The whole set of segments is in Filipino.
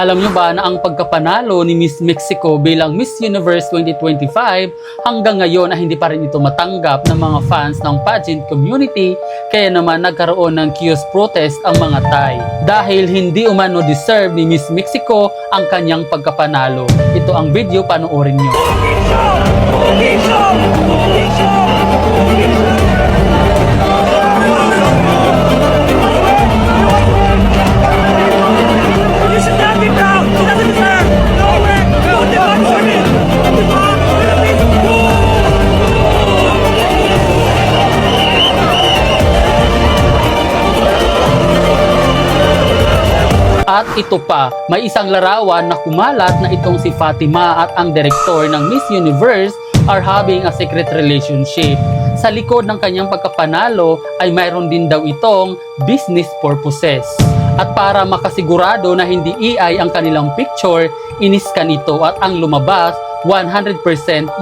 Alam nyo ba na ang pagkapanalo ni Miss Mexico bilang Miss Universe 2025 hanggang ngayon ay hindi pa rin ito matanggap ng mga fans ng pageant community, kaya naman nagkaroon ng kiosk protest ang mga Thai. Dahil hindi umano deserve ni Miss Mexico ang kanyang pagkapanalo. Ito ang video, panoorin nyo. At ito pa, may isang larawan na kumalat na itong si Fatima at ang direktor ng Miss Universe are having a secret relationship. Sa likod ng kanyang pagkapanalo ay mayroon din daw itong business purposes. At para makasigurado na hindi AI ang kanilang picture, iniskan ito at ang lumabas 100%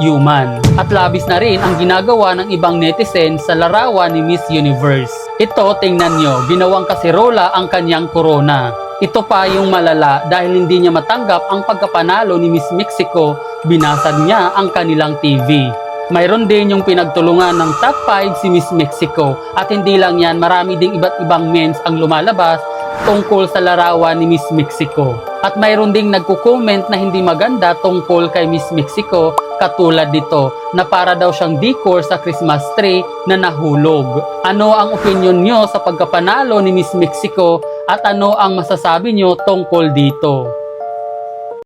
human. At labis na rin ang ginagawa ng ibang netizens sa larawan ni Miss Universe. Ito, tingnan nyo, ginawang kaserola ang kanyang corona. Ito pa yung malala, dahil hindi niya matanggap ang pagkapanalo ni Miss Mexico, binasag niya ang kanilang TV. Mayroon din yung pinagtulungan ng top 5 si Miss Mexico, at hindi lang yan, marami ding iba't ibang memes ang lumalabas tungkol sa larawan ni Miss Mexico. At mayroon ding nagko-comment na hindi maganda tungkol kay Miss Mexico, katulad dito na para daw siyang decor sa Christmas tree na nahulog. Ano ang opinion nyo sa pagkapanalo ni Miss Mexico at ano ang masasabi nyo tungkol dito?